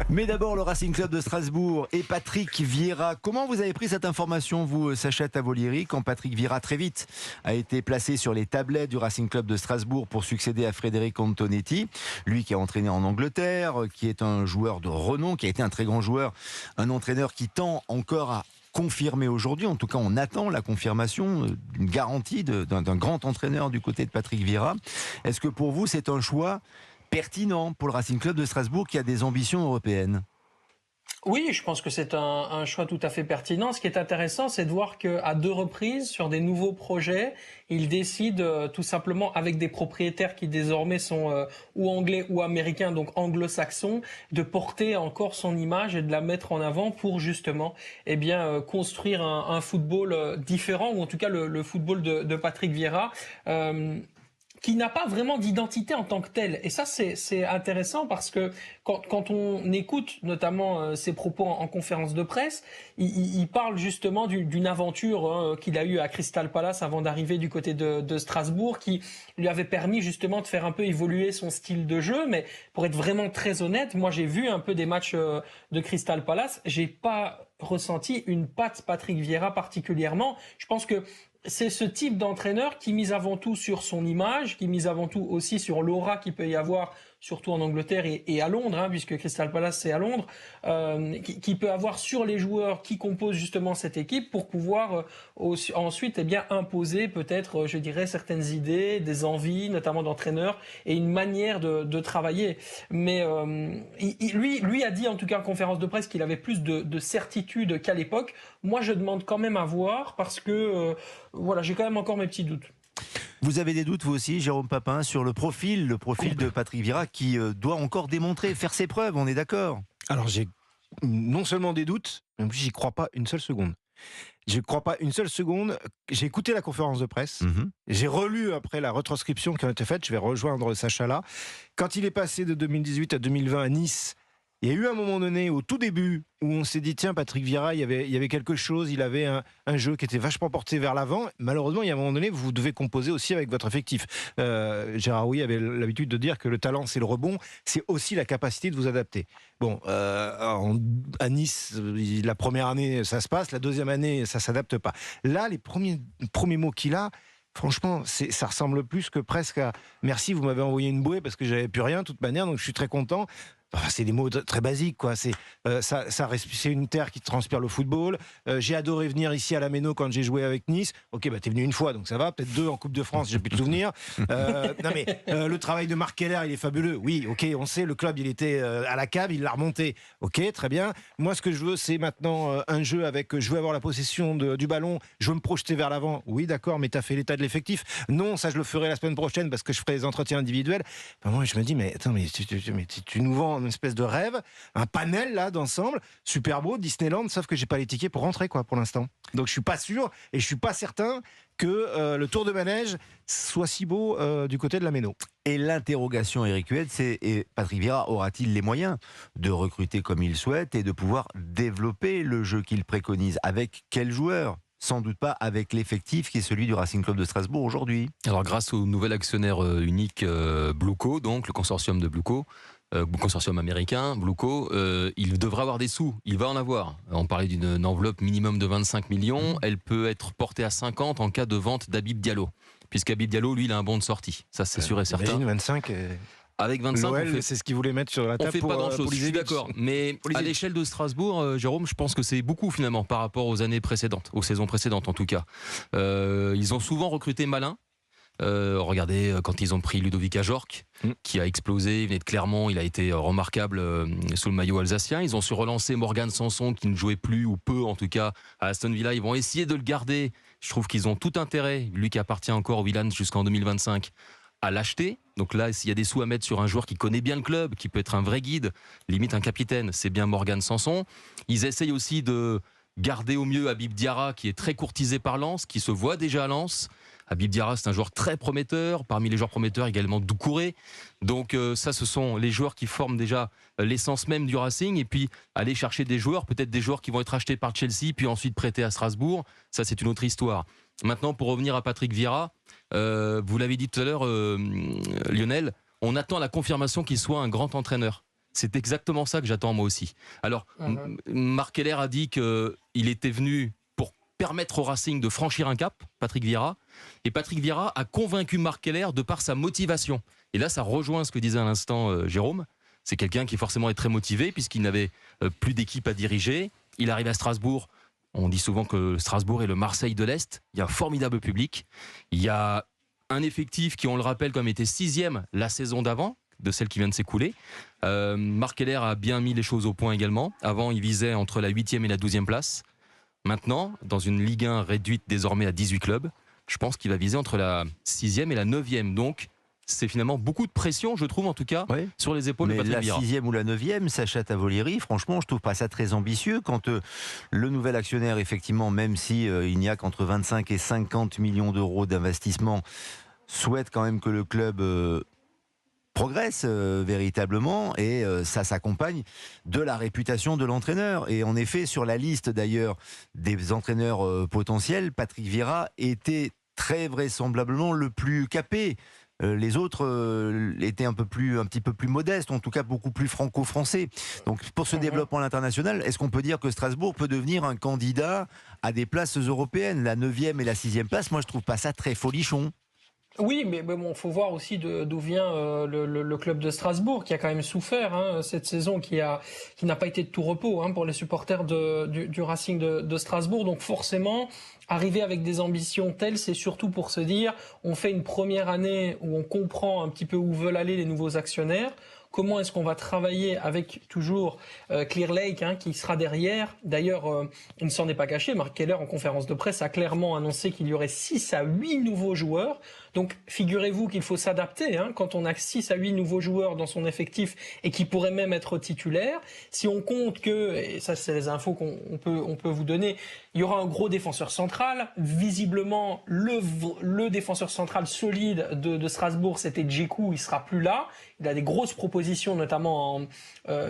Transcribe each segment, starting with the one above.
Mais d'abord, le Racing Club de Strasbourg et Patrick Vieira. Comment vous avez pris cette information, vous, Sacha Tavolieri, quand Patrick Vieira, très vite, a été placé sur les tablettes du Racing Club de Strasbourg pour succéder à Frédéric Antonetti, lui qui a entraîné en Angleterre, qui est un joueur de renom, qui a été un très grand joueur, un entraîneur qui tend encore à confirmer aujourd'hui, en tout cas on attend la confirmation d'une garantie d'un grand entraîneur du côté de Patrick Vieira. Est-ce que pour vous c'est un choix pertinent pour le Racing Club de Strasbourg qui a des ambitions européennes? Oui, je pense que c'est un choix tout à fait pertinent. Ce qui est intéressant, c'est de voir qu'à 2 reprises, sur des nouveaux projets, il décide tout simplement, avec des propriétaires qui désormais sont ou anglais ou américains, donc anglo-saxons, de porter encore son image et de la mettre en avant pour justement construire un football différent, ou en tout cas le football de Patrick Vieira. Qui n'a pas vraiment d'identité en tant que telle. Et ça, c'est intéressant parce que quand on écoute notamment ses propos en conférence de presse, il parle justement d'une aventure qu'il a eue à Crystal Palace avant d'arriver du côté de Strasbourg, qui lui avait permis justement de faire un peu évoluer son style de jeu. Mais pour être vraiment très honnête, moi j'ai vu un peu des matchs de Crystal Palace, j'ai pas ressenti une patte Patrick Vieira particulièrement. Je pense que c'est ce type d'entraîneur qui mise avant tout sur son image, qui mise avant tout aussi sur l'aura qu'il peut y avoir, surtout en Angleterre et à Londres, puisque Crystal Palace c'est à Londres, qui peut avoir sur les joueurs qui composent justement cette équipe pour pouvoir ensuite imposer peut-être, je dirais, certaines idées, des envies, notamment d'entraîneurs, et une manière de travailler. Mais lui a dit en tout cas en conférence de presse qu'il avait plus de certitude qu'à l'époque. Moi je demande quand même à voir parce que voilà, j'ai quand même encore mes petits doutes. Vous avez des doutes, vous aussi, Jérôme Papin, sur le profil de Patrick Vieira qui doit encore démontrer, faire ses preuves, on est d'accord? Alors j'ai non seulement des doutes, mais en plus j'y crois pas une seule seconde. Je ne crois pas une seule seconde. J'ai écouté la conférence de presse. J'ai relu après la retranscription qui a été faite. Je vais rejoindre Sacha là. Quand il est passé de 2018 à 2020 à Nice, il y a eu un moment donné, au tout début, où on s'est dit, tiens, Patrick Vieira, il y avait quelque chose, il avait un jeu qui était vachement porté vers l'avant. Malheureusement, il y a un moment donné, vous devez composer aussi avec votre effectif. Gérard Rouillet avait l'habitude de dire que le talent, c'est le rebond, c'est aussi la capacité de vous adapter. Bon, à Nice, la première année, ça se passe, la deuxième année, ça s'adapte pas. Là, les premiers mots qu'il a, franchement, ça ressemble plus que presque à « merci, vous m'avez envoyé une bouée parce que j'avais plus rien de toute manière, donc je suis très content ». C'est des mots très basiques, quoi. C'est une terre qui transpire le football. J'ai adoré venir ici à la Méno quand j'ai joué avec Nice. Ok, t'es venu une fois, donc ça va. Peut-être 2 en Coupe de France, j'ai plus de souvenirs. Non mais le travail de Marc Keller, il est fabuleux. Oui, ok, on sait, le club, il était à la cave, il l'a remonté. Ok, très bien. Moi, ce que je veux, c'est maintenant un jeu avec. Je veux avoir la possession du ballon. Je veux me projeter vers l'avant. Oui, d'accord, mais t'as fait l'état de l'effectif. Non, ça, je le ferai la semaine prochaine parce que je ferai des entretiens individuels. Enfin, moi, je me dis, mais attends, mais tu nous vends une espèce de rêve, un panel là d'ensemble, super beau, Disneyland, sauf que j'ai pas les tickets pour rentrer quoi pour l'instant. Donc je suis pas sûr et je suis pas certain que le tour de manège soit si beau du côté de la Méno. Et l'interrogation, Eric Huet, c'est Patrick Vieira aura-t-il les moyens de recruter comme il souhaite et de pouvoir développer le jeu qu'il préconise? Avec quel joueur? Sans doute pas avec l'effectif qui est celui du Racing Club de Strasbourg aujourd'hui. Alors grâce au nouvel actionnaire unique Blueco, donc le consortium de Blueco, consortium américain, Blueco, il devrait avoir des sous, il va en avoir. On parlait d'une enveloppe minimum de 25 millions, elle peut être portée à 50 en cas de vente d'Habib Diallo, puisqu'Habib Diallo, lui, il a un bon de sortie, ça c'est sûr et certain. Imagine 25 Avec 25, c'est ce qu'il voulait mettre sur la table. On fait pas grand-chose, je suis d'accord. Mais à l'échelle de Strasbourg, Jérôme, je pense que c'est beaucoup finalement par rapport aux années précédentes, aux saisons précédentes en tout cas. Ils ont souvent recruté malin. Regardez quand ils ont pris Ludovic Ajorc qui a explosé, il venait de Clermont, il a été remarquable sous le maillot alsacien. Ils ont su relancer Morgan Sanson qui ne jouait plus ou peu en tout cas à Aston Villa. Ils vont essayer de le garder. Je trouve qu'ils ont tout intérêt, lui qui appartient encore au Villans jusqu'en 2025, à l'acheter. Donc là, s'il y a des sous à mettre sur un joueur qui connaît bien le club, qui peut être un vrai guide, limite un capitaine, c'est bien Morgan Sanson. Ils essayent aussi de garder au mieux Habib Diarra, qui est très courtisé par Lens, qui se voit déjà à Lens. Habib Diarra, c'est un joueur très prometteur. Parmi les joueurs prometteurs, également Doucouré. Donc ça, ce sont les joueurs qui forment déjà l'essence même du Racing. Et puis, aller chercher des joueurs, peut-être des joueurs qui vont être achetés par Chelsea, puis ensuite prêtés à Strasbourg. Ça, c'est une autre histoire. Maintenant, pour revenir à Patrick Vieira, vous l'avez dit tout à l'heure, Lionel, on attend la confirmation qu'il soit un grand entraîneur. C'est exactement ça que j'attends moi aussi. Alors, Marc Keller a dit qu'il était venu pour permettre au Racing de franchir un cap, Patrick Vieira. Et Patrick Vieira a convaincu Marc Keller de par sa motivation. Et là, ça rejoint ce que disait à l'instant Jérôme. C'est quelqu'un qui forcément est très motivé puisqu'il n'avait plus d'équipe à diriger. Il arrive à Strasbourg. On dit souvent que Strasbourg est le Marseille de l'Est. Il y a un formidable public. Il y a un effectif qui, on le rappelle, comme était 6e la saison d'avant, de celle qui vient de s'écouler. Marc Keller a bien mis les choses au point également. Avant, il visait entre la 8e et la 12e place. Maintenant, dans une Ligue 1 réduite désormais à 18 clubs, je pense qu'il va viser entre la 6e et la 9e. Donc, c'est finalement beaucoup de pression, je trouve en tout cas, sur les épaules de Patrick Vieira. La 6e ou la 9e, Sacha Tavolieri, franchement, je trouve pas ça très ambitieux quand le nouvel actionnaire, effectivement, même si il n'y a qu'entre 25 et 50 millions d'euros d'investissement, souhaite quand même que le club progresse véritablement, et ça s'accompagne de la réputation de l'entraîneur. Et en effet, sur la liste d'ailleurs des entraîneurs potentiels, Patrick Vieira était très vraisemblablement le plus capé. Les autres étaient un petit peu plus modestes, en tout cas beaucoup plus franco-français. Donc pour ce développement à l'international, est-ce qu'on peut dire que Strasbourg peut devenir un candidat à des places européennes? La 9e et la 6e place, moi je trouve pas ça très folichon. Oui, mais bon, faut voir aussi d'où vient le club de Strasbourg, qui a quand même souffert cette saison, qui n'a pas été de tout repos pour les supporters du Racing de Strasbourg. Donc forcément, arriver avec des ambitions telles, c'est surtout pour se dire, on fait une première année où on comprend un petit peu où veulent aller les nouveaux actionnaires. Comment est-ce qu'on va travailler avec toujours Clear Lake qui sera derrière. D'ailleurs, il ne s'en est pas caché. Marc Keller, en conférence de presse, a clairement annoncé qu'il y aurait 6 à 8 nouveaux joueurs. Donc, figurez-vous qu'il faut s'adapter quand on a 6 à 8 nouveaux joueurs dans son effectif et qui pourraient même être titulaires. Si on compte que, et ça c'est les infos qu'on peut vous donner, il y aura un gros défenseur central. Visiblement, le défenseur central solide de Strasbourg, c'était Djekou, il sera plus là. Il a des grosses propositions, notamment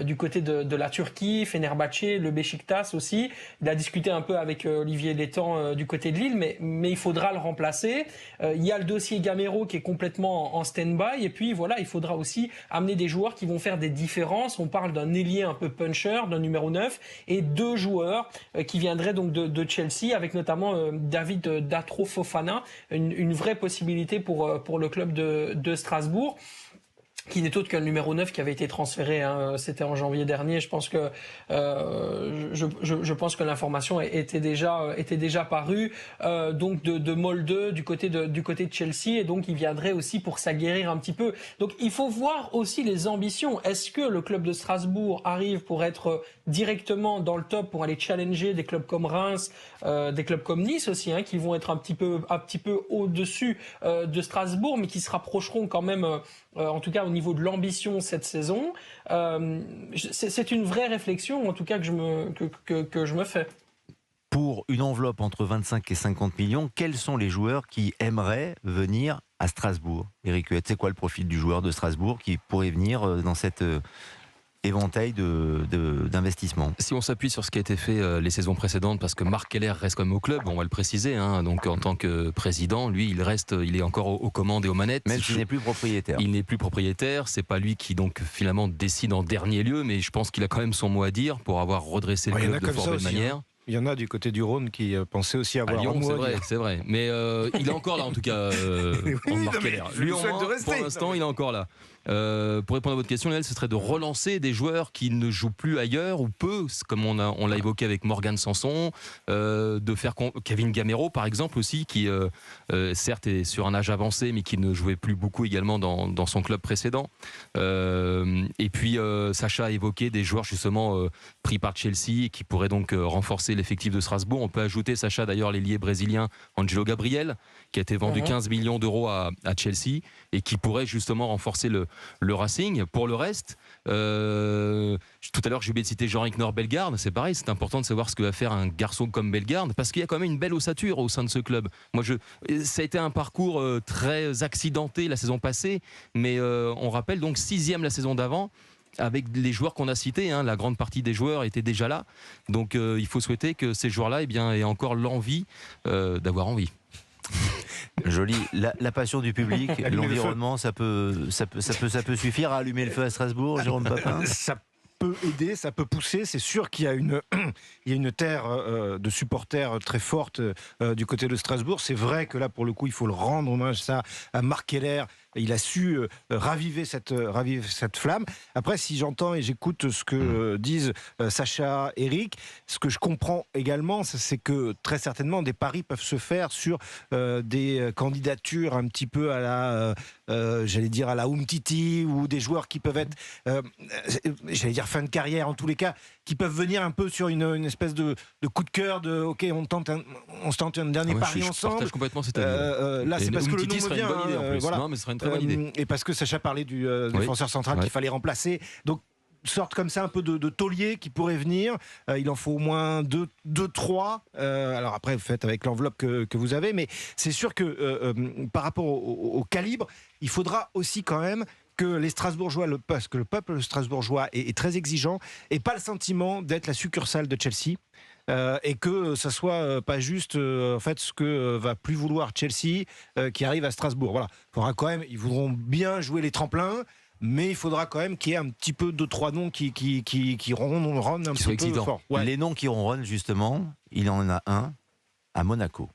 du côté de la Turquie, Fenerbahçe, le Beşiktaş aussi. Il a discuté un peu avec Olivier Létang du côté de Lille, mais il faudra le remplacer. Il y a le dossier Gamero qui est complètement en stand-by. Et puis voilà, il faudra aussi amener des joueurs qui vont faire des différences. On parle d'un ailier un peu puncher, d'un numéro 9, et 2 joueurs qui viendraient donc de Chelsea, avec notamment David Datro Fofana, une vraie possibilité pour le club de Strasbourg, qui n'est autre qu'un numéro 9 qui avait été transféré, c'était en janvier dernier. Je pense que je pense que l'information était déjà parue, donc de Molde du côté de Chelsea, et donc il viendrait aussi pour s'aguerrir un petit peu. Donc il faut voir aussi les ambitions. Est-ce que le club de Strasbourg arrive pour être directement dans le top, pour aller challenger des clubs comme Reims, des clubs comme Nice aussi, qui vont être un petit peu au-dessus de Strasbourg, mais qui se rapprocheront quand même, en tout cas au niveau de l'ambition cette saison. C'est une vraie réflexion, en tout cas, que je me fais. Pour une enveloppe entre 25 et 50 millions, quels sont les joueurs qui aimeraient venir à Strasbourg? Eric Huet, c'est quoi le profil du joueur de Strasbourg qui pourrait venir dans cette éventail d'investissement? Si on s'appuie sur ce qui a été fait les saisons précédentes, parce que Marc Keller reste quand même au club, on va le préciser, donc en tant que président, lui il est encore aux commandes et aux manettes. Même s'il n'est plus propriétaire. Il n'est plus propriétaire, c'est pas lui qui donc finalement décide en dernier lieu, mais je pense qu'il a quand même son mot à dire pour avoir redressé le club de fort belle manière. Il y en a du côté du Rhône qui pensaient aussi avoir Lyon, un mot à dire. C'est vrai. Mais il est encore là en tout cas, Marc Keller. Lui au moins, pour l'instant, il est encore là. Pour répondre à votre question, Lionel, ce serait de relancer des joueurs qui ne jouent plus ailleurs ou peu, comme on l'a évoqué avec Morgan Sanson, de faire Kevin Gamero par exemple aussi, qui certes est sur un âge avancé mais qui ne jouait plus beaucoup également dans son club précédent. Et puis Sacha a évoqué des joueurs justement pris par Chelsea et qui pourraient donc renforcer l'effectif de Strasbourg. On peut ajouter, Sacha, d'ailleurs, l'ailier brésilien Angelo Gabriel, qui a été vendu 15 millions d'euros à Chelsea et qui pourrait justement renforcer le Racing. Pour le reste, tout à l'heure j'ai oublié de citer Jean-Ric Bellegarde. C'est pareil, c'est important de savoir ce que va faire un garçon comme Bellegarde, parce qu'il y a quand même une belle ossature au sein de ce club. Ça a été un parcours très accidenté la saison passée, mais on rappelle donc 6e la saison d'avant. Avec les joueurs qu'on a cités, la grande partie des joueurs étaient déjà là. Donc il faut souhaiter que ces joueurs-là aient encore l'envie d'avoir envie. Joli. La passion du public, l'environnement, ça peut suffire à allumer le feu à Strasbourg, Jérôme Papin? Ça peut aider, ça peut pousser. C'est sûr qu'il y a une terre de supporters très forte du côté de Strasbourg. C'est vrai que là, pour le coup, il faut le rendre hommage à Marc Keller. Il a su raviver cette flamme. Après, si j'entends et j'écoute ce que disent Sacha, Eric, ce que je comprends également, c'est que très certainement des paris peuvent se faire sur des candidatures un petit peu à la, j'allais dire à la Umtiti, ou des joueurs qui peuvent être, j'allais dire fin de carrière en tous les cas, qui peuvent venir un peu sur une espèce de coup de cœur, de ok, on se tente un dernier pari ensemble. Je partage complètement cette avis. Là, c'est parce que le nom me vient. Bonne idée en plus. Voilà. Non, mais ce serait une très bonne idée. Et parce que Sacha parlait du défenseur central qu'il fallait remplacer. Donc, sorte comme ça un peu de taulier qui pourrait venir. Il en faut au moins 2-3. Alors après, vous faites avec l'enveloppe que vous avez. Mais c'est sûr que par rapport au calibre, il faudra aussi quand même que les Strasbourgeois, parce que le peuple strasbourgeois est très exigeant, et pas le sentiment d'être la succursale de Chelsea. Et que ça soit pas juste en fait ce que va plus vouloir Chelsea qui arrive à Strasbourg. Voilà, faudra quand même, ils voudront bien jouer les tremplins, mais il faudra quand même qu'il y ait un petit peu 2-3 noms qui ronronnent un petit peu fort. Ouais. Les noms qui ronronnent justement, il en a un à Monaco.